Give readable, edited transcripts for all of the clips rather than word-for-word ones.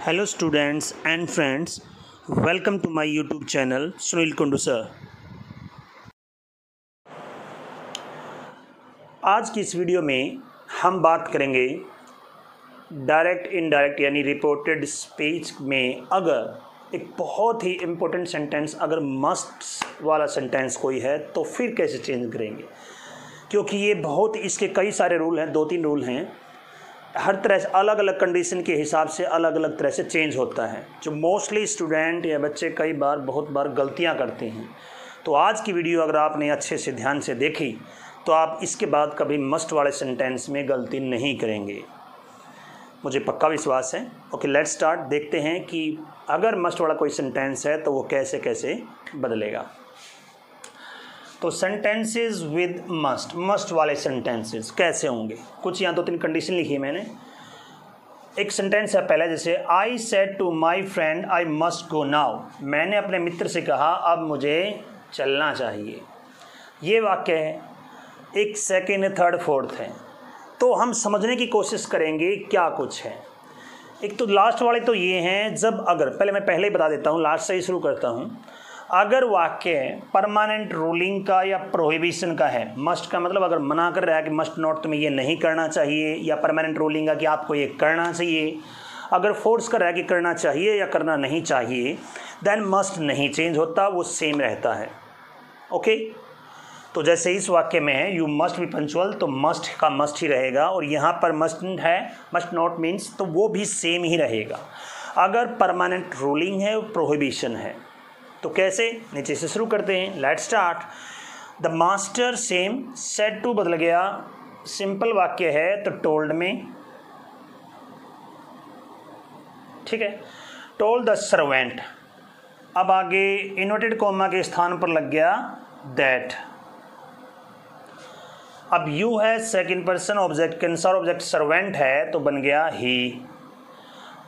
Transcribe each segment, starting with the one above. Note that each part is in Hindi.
Hello students and friends, welcome to my YouTube channel Sunil Kundu sir. आज की इस वीडियो में हम बात करेंगे डायरेक्ट इनडायरेक्ट यानी रिपोर्टेड स्पीच में अगर एक बहुत ही इम्पोर्टेंट सेंटेंस अगर मस्ट वाला सेंटेंस कोई है तो फिर कैसे चेंज करेंगे, क्योंकि ये बहुत इसके कई सारे रूल हैं, 2-3 रूल हैं। हर तरह से अलग अलग कंडीशन के हिसाब से अलग अलग तरह से चेंज होता है, जो मोस्टली स्टूडेंट या बच्चे कई बार बहुत बार गलतियां करते हैं। तो आज की वीडियो अगर आपने अच्छे से ध्यान से देखी तो आप इसके बाद कभी मस्ट वाले सेंटेंस में गलती नहीं करेंगे, मुझे पक्का विश्वास है। Okay, let's start. देखते हैं कि अगर मस्ट वाला कोई सेंटेंस है तो वो कैसे कैसे बदलेगा। तो सेंटेंसेस विद मस्ट वाले सेंटेंसेस कैसे होंगे, कुछ यहाँ 2-3 कंडीशन लिखी है मैंने। एक सेंटेंस है पहले, जैसे I said to my friend I must go now, मैंने अपने मित्र से कहा अब मुझे चलना चाहिए। ये वाक्य है। एक सेकेंड, थर्ड, फोर्थ है, तो हम समझने की कोशिश करेंगे क्या कुछ है। एक तो लास्ट वाले तो ये हैं जब अगर, पहले मैं पहले ही बता देता हूँ, लास्ट से ही शुरू करता हूँ। अगर वाक्य परमानेंट रूलिंग का या प्रोहिबिशन का है, मस्ट का मतलब अगर मना कर रहा है कि मस्ट नॉट तुम्हें ये नहीं करना चाहिए, या परमानेंट रूलिंग का कि आपको ये करना चाहिए, अगर फोर्स कर रहा है कि करना चाहिए या करना नहीं चाहिए, देन मस्ट नहीं चेंज होता, वो सेम रहता है। ओके, तो जैसे इस वाक्य में है यू मस्ट बी पंक्चुअल, तो मस्ट का मस्ट ही रहेगा, और यहाँ पर मस्ट है, मस्ट नॉट मीन्स, तो वो भी सेम ही रहेगा। अगर परमानेंट रूलिंग है, प्रोहिबिशन है, तो कैसे, नीचे से शुरू करते हैं। Let's start. The master same, said to बदल गया, सिंपल वाक्य है तो टोल्ड में, ठीक है। टोल्ड द सर्वेंट, अब आगे इन्वर्टेड कॉमा के स्थान पर लग गया दैट। अब यू है second person object, cancer object servant है तो बन गया ही।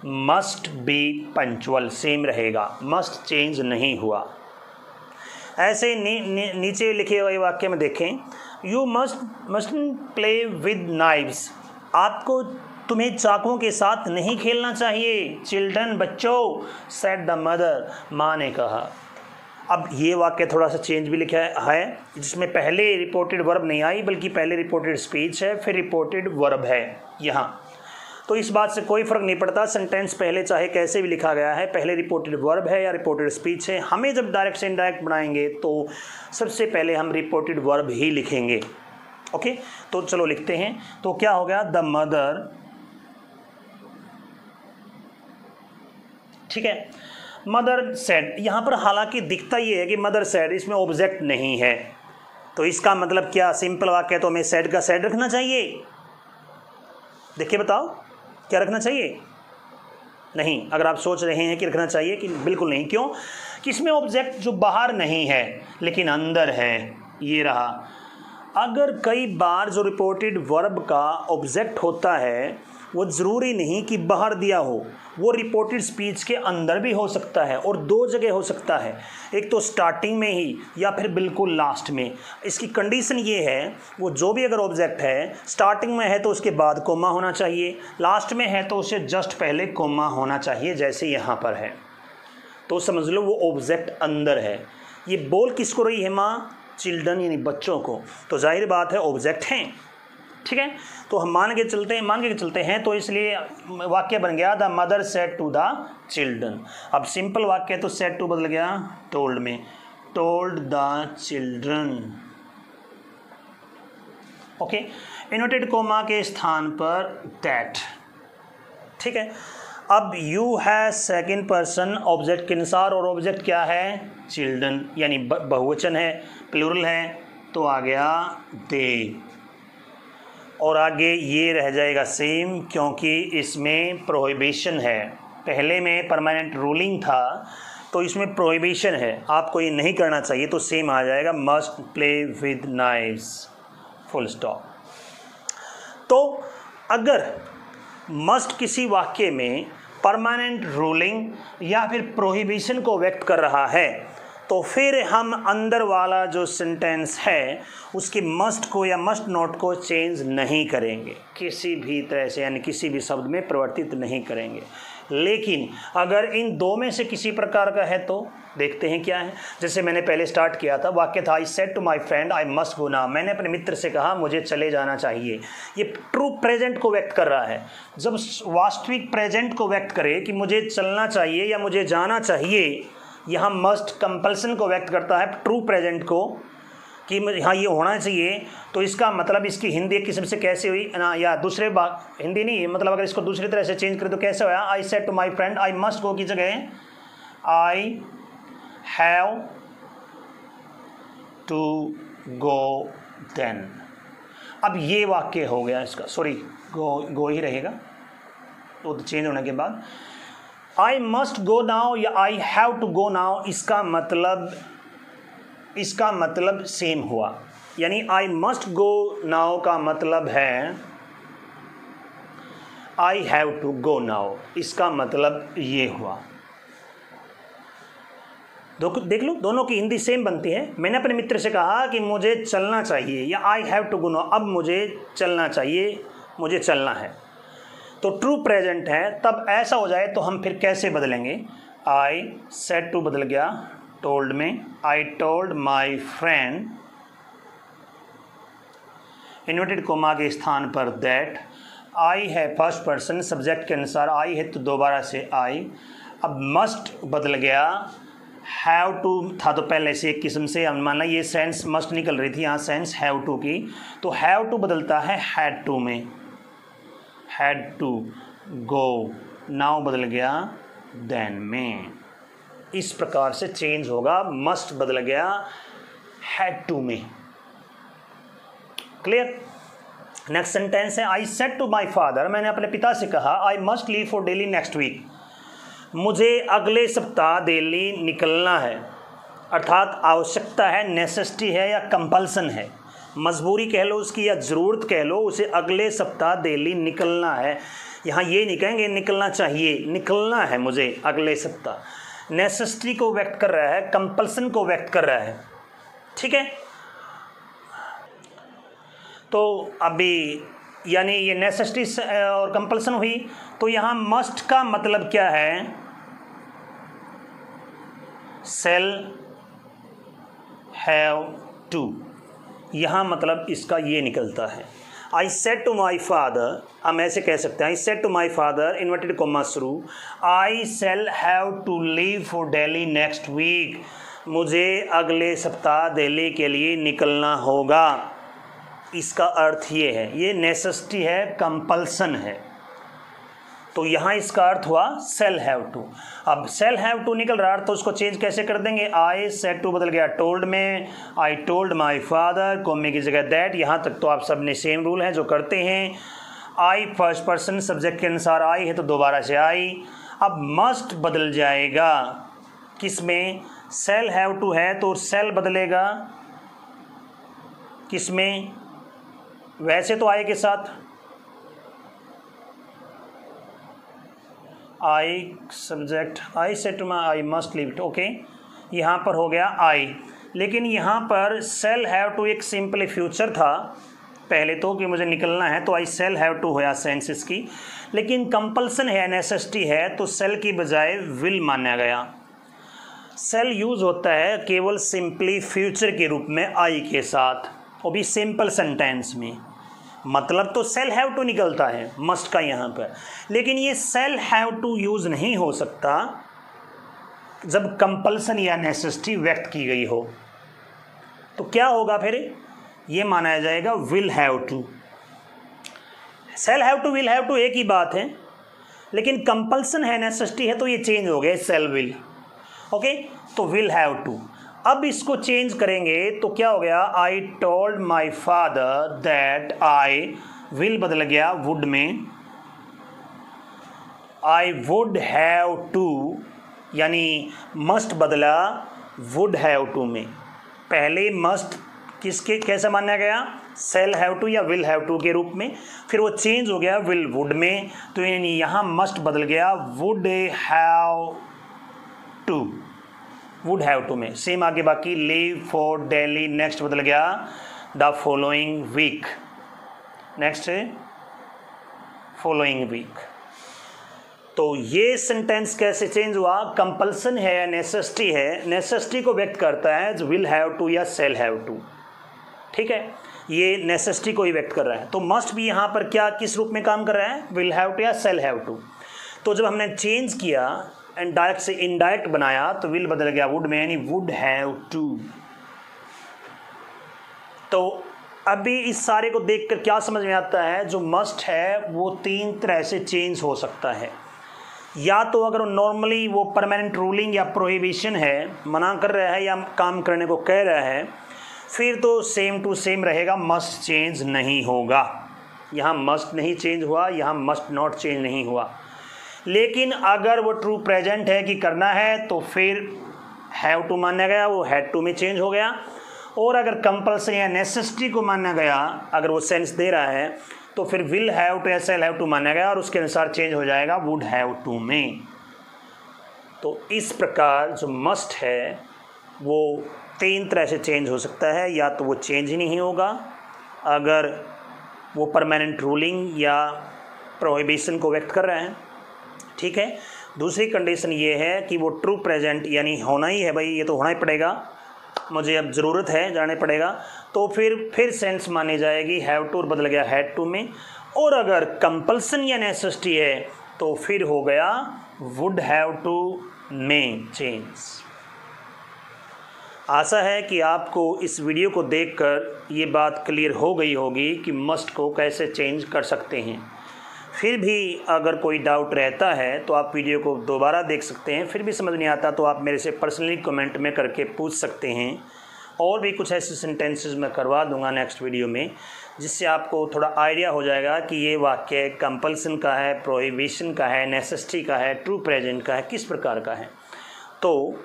मस्ट बी पंक्चुअल सेम रहेगा, मस्ट चेंज नहीं हुआ। ऐसे नीचे लिखे हुए वाक्य में देखें, you must play with knives, आपको तुम्हें चाकुओं के साथ नहीं खेलना चाहिए। चिल्ड्रन, बच्चों, सेड द मदर, माँ ने कहा। अब ये वाक्य थोड़ा सा चेंज भी लिखा है, जिसमें पहले रिपोर्टेड वर्ब नहीं आई बल्कि पहले रिपोर्टेड स्पीच है, फिर रिपोर्टेड वर्ब है यहाँ। तो इस बात से कोई फ़र्क नहीं पड़ता, सेंटेंस पहले चाहे कैसे भी लिखा गया है, पहले रिपोर्टेड वर्ब है या रिपोर्टेड स्पीच है। हमें जब डायरेक्ट से इनडायरेक्ट बनाएंगे तो सबसे पहले हम रिपोर्टेड वर्ब ही लिखेंगे। ओके, तो चलो लिखते हैं। तो क्या हो गया, द मदर, ठीक है, मदर सेड। यहाँ पर हालांकि दिखता ये है कि मदर सेड, इसमें ऑब्जेक्ट नहीं है, तो इसका मतलब क्या, सिंपल वाक्य तो हमें सेड का सेड रखना चाहिए। देखिए बताओ क्या रखना चाहिए, नहीं। अगर आप सोच रहे हैं कि रखना चाहिए, कि बिल्कुल नहीं। क्यों, कि इसमें ऑब्जेक्ट जो बाहर नहीं है लेकिन अंदर है, ये रहा। अगर कई बार जो रिपोर्टेड वर्ब का ऑब्जेक्ट होता है वो ज़रूरी नहीं कि बाहर दिया हो, वो रिपोर्टेड स्पीच के अंदर भी हो सकता है, और 2 जगह हो सकता है, एक तो स्टार्टिंग में ही या फिर बिल्कुल लास्ट में। इसकी कंडीशन ये है, वो जो भी अगर ऑब्जेक्ट है स्टार्टिंग में है तो उसके बाद कोमा होना चाहिए, लास्ट में है तो उससे जस्ट पहले कोमा होना चाहिए, जैसे यहाँ पर है। तो समझ लो वो ऑब्जेक्ट अंदर है। ये बोल किसको रही है माँ, चिल्ड्रन यानी बच्चों को, तो जाहिर बात है ऑब्जेक्ट हैं, ठीक है। तो हम मान के चलते हैं, तो इसलिए वाक्य बन गया the mother said to the children. अब सिंपल वाक्य तो सेड टू बदल गया टोल्ड में, told the children. Okay, inverted comma के स्थान पर दैट, ठीक है। अब यू है सेकंड पर्सन ऑब्जेक्ट के अनुसार, और ऑब्जेक्ट क्या है, चिल्ड्रन, यानी बहुवचन है, प्लूरल है, तो आ गया दे। और आगे ये रह जाएगा सेम, क्योंकि इसमें प्रोहिबिशन है। पहले में परमानेंट रूलिंग था तो इसमें प्रोहिबिशन है, आपको ये नहीं करना चाहिए, तो सेम आ जाएगा, must play with knives, full stop. तो अगर मस्ट किसी वाक्य में परमानेंट रूलिंग या फिर प्रोहिबिशन को व्यक्त कर रहा है तो फिर हम अंदर वाला जो सेंटेंस है उसकी मस्ट को या मस्ट नॉट को चेंज नहीं करेंगे किसी भी तरह से, यानी किसी भी शब्द में परिवर्तित नहीं करेंगे। लेकिन अगर इन दो में से किसी प्रकार का है तो देखते हैं क्या है। जैसे मैंने पहले स्टार्ट किया था, वाक्य था I said to my friend I must go now, मैंने अपने मित्र से कहा मुझे चले जाना चाहिए। ये ट्रू प्रेजेंट को व्यक्त कर रहा है। जब वास्तविक प्रेजेंट को व्यक्त करे कि मुझे चलना चाहिए या मुझे जाना चाहिए, यहाँ मस्ट कंपल्सन को व्यक्त करता है, ट्रू प्रेजेंट को, कि हाँ ये होना चाहिए। तो इसका मतलब इसकी हिंदी एक किस्म से कैसे हुई ना, या दूसरे हिंदी नहीं, मतलब अगर इसको दूसरी तरह से चेंज करें तो कैसे होया, I said to my friend I must go की जगह I have to go then. अब ये वाक्य हो गया इसका, सॉरी गो ही रहेगा तो चेंज होने के बाद। आई मस्ट गो नाउ या I have to go now, इसका मतलब सेम हुआ। यानी आई मस्ट गो नाउ का मतलब है I have to go now, इसका मतलब ये हुआ। देख लो दोनों की हिंदी सेम बनती है। मैंने अपने मित्र से कहा कि मुझे चलना चाहिए, या I have to go now, अब मुझे चलना चाहिए, मुझे चलना है। तो ट्रू प्रेजेंट है। तब ऐसा हो जाए तो हम फिर कैसे बदलेंगे, आई सेड टू बदल गया टोल्ड में, I told my friend, inverted comma के स्थान पर दैट, आई है फर्स्ट पर्सन, सब्जेक्ट के अनुसार आई है तो दोबारा से आई। अब मस्ट बदल गया, हैव टू था तो पहले से एक किस्म से, हम माना ये सेंस मस्ट निकल रही थी, यहाँ सेंस हैव टू की, तो हैव टू बदलता है हैड टू में, हैड टू गो, नाउ बदल गया देन में। इस प्रकार से चेंज होगा, मस्ट बदल गया हैड टू में। क्लियर। नेक्स्ट सेंटेंस है I said to my father, मैंने अपने पिता से कहा I must leave for Delhi next week, मुझे अगले सप्ताह दिल्ली निकलना है। अर्थात आवश्यकता है, नेसेसिटी है या कंपल्सन है, मजबूरी कह लो उसकी या ज़रूरत कह लो, उसे अगले सप्ताह दिल्ली निकलना है। यहाँ ये नहीं कहेंगे निकलना चाहिए, निकलना है मुझे अगले सप्ताह। नेसेसिटी को व्यक्त कर रहा है, कंपल्सन को व्यक्त कर रहा है। ठीक है, तो अभी यानी ये नेसेसिटी और कंपल्सन हुई। तो यहाँ मस्ट का मतलब क्या है, सेल हैव टू, यहाँ मतलब इसका ये निकलता है। I said to my father, हम ऐसे कह सकते हैं I said to my father, inverted comma शुरू, I shall have to leave for Delhi next week, मुझे अगले सप्ताह दिल्ली के लिए निकलना होगा। इसका अर्थ ये है, ये नेसेसिटी है, कंपल्सन है। तो यहाँ इसका अर्थ हुआ सेल हैव टू। अब सेल हैव टू निकल रहा है तो उसको चेंज कैसे कर देंगे, आई सेड टू बदल गया टोल्ड में, आई टोल्ड माई फादर, कोमे की जगह दैट। यहाँ तक तो आप सब ने सेम रूल है जो करते हैं। आई फर्स्ट पर्सन, सब्जेक्ट के अनुसार आई है तो दोबारा से आई। अब मस्ट बदल जाएगा किस में, सेल हैव टू है तो सेल बदलेगा किस में, वैसे तो आई के साथ, I subject, I said to my I must leave it, okay, यहाँ पर हो गया आई। लेकिन यहाँ पर सेल हैव टू एक सिंपल फ्यूचर था पहले तो कि मुझे निकलना है, तो आई सेल हैव टू होया सेंस इसकी। लेकिन कंपल्सन है, नेसेसिटी है, तो सेल की बजाय विल माना गया। सेल यूज़ होता है केवल सिंपली फ्यूचर के रूप में आई के साथ, वो भी सिंपल सेंटेंस में। मतलब तो सेल हैव टू निकलता है मस्ट का यहाँ पर, लेकिन ये सेल हैव टू यूज़ नहीं हो सकता जब कंपल्सन या नेसेसिटी व्यक्त की गई हो। तो क्या होगा फिर, ये माना जाएगा will have to. Shall have to will have to एक ही बात है, लेकिन कंपल्सन है, नेसेसिटी है, तो ये चेंज हो गया सेल विल। ओके, तो विल हैव टू। अब इसको चेंज करेंगे तो क्या हो गया, I told my father that, I will बदल गया वुड में, आई वुड हैव टू, यानी मस्ट बदला वुड हैव टू में। पहले मस्ट किसके कैसे माना गया, सेल हैव टू या विल हैव टू के रूप में, फिर वो चेंज हो गया विल वुड में, तो यानी यहाँ मस्ट बदल गया would have to. Would have to में। सेम आगे बाकी लीव फॉर डेली, नेक्स्ट बदल गया the following week, next following week. तो ये सेंटेंस कैसे चेंज हुआ? कंपल्सन है या नेसेसिटी है, नेसेसिटी को व्यक्त करता है विल हैव टू या सेल हैव टू, ठीक है, ये नेसेसिटी को ही व्यक्त कर रहा है। तो मस्ट भी यहाँ पर क्या किस रूप में काम कर रहा है? विल हैव टू या सेल हैव टू। तो जब हमने चेंज किया एंड डायरेक्ट से इनडायरेक्ट बनाया तो विल बदल गया वुड में, यानी वुड हैव टू। तो अभी इस सारे को देखकर क्या समझ में आता है? जो मस्ट है वो तीन तरह से चेंज हो सकता है। या तो अगर नॉर्मली वो परमानेंट रूलिंग या प्रोहिबिशन है, मना कर रहा है या काम करने को कह रहा है, फिर तो सेम टू सेम रहेगा, मस्ट चेंज नहीं होगा। यहाँ मस्ट नहीं चेंज हुआ, यहाँ मस्ट नॉट चेंज नहीं हुआ। लेकिन अगर वो ट्रू प्रेजेंट है कि करना है तो फिर हैव टू माना गया, वो हैड टू में चेंज हो गया। और अगर कंपल्सन या नेसेसिटी को माना गया, अगर वो सेंस दे रहा है, तो फिर विल हैव टू या सेल हैव टू माना गया और उसके अनुसार चेंज हो जाएगा वुड हैव टू में। तो इस प्रकार जो मस्ट है वो तीन तरह से चेंज हो सकता है। या तो वो चेंज ही नहीं होगा अगर वो परमानेंट रूलिंग या प्रोहिबिशन को व्यक्त कर रहे हैं, ठीक है। दूसरी कंडीशन ये है कि वो ट्रू प्रेजेंट यानी होना ही है, भाई ये तो होना ही पड़ेगा, मुझे अब ज़रूरत है, जाने पड़ेगा, तो फिर सेंस मानी जाएगी हैव टू और बदल गया हैड टू में। और अगर कंपल्सन या नेसेसिटी है तो फिर हो गया वुड हैव टू में चेंज। आशा है कि आपको इस वीडियो को देखकर ये बात क्लियर हो गई होगी कि मस्ट को कैसे चेंज कर सकते हैं। फिर भी अगर कोई डाउट रहता है तो आप वीडियो को दोबारा देख सकते हैं। फिर भी समझ नहीं आता तो आप मेरे से पर्सनली कमेंट में करके पूछ सकते हैं। और भी कुछ ऐसे सेंटेंसेस मैं करवा दूंगा नेक्स्ट वीडियो में, जिससे आपको थोड़ा आइडिया हो जाएगा कि ये वाक्य कंपल्सन का है, प्रोहिबिशन का है, नेसेसिटी का है, ट्रू प्रेजेंट का है, किस प्रकार का है। तो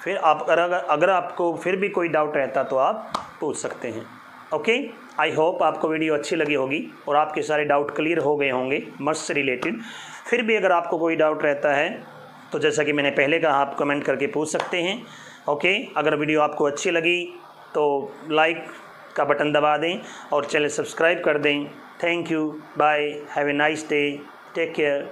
फिर आप अगर आपको फिर भी कोई डाउट रहता तो आप पूछ सकते हैं। ओके, आई होप आपको वीडियो अच्छी लगी होगी और आपके सारे डाउट क्लियर हो गए होंगे मस्ट से रिलेटेड। फिर भी अगर आपको कोई डाउट रहता है तो जैसा कि मैंने पहले कहा, आप कमेंट करके पूछ सकते हैं। ओके, अगर वीडियो आपको अच्छी लगी तो लाइक का बटन दबा दें और चैनल सब्सक्राइब कर दें। Thank you, bye, have a nice day, take care.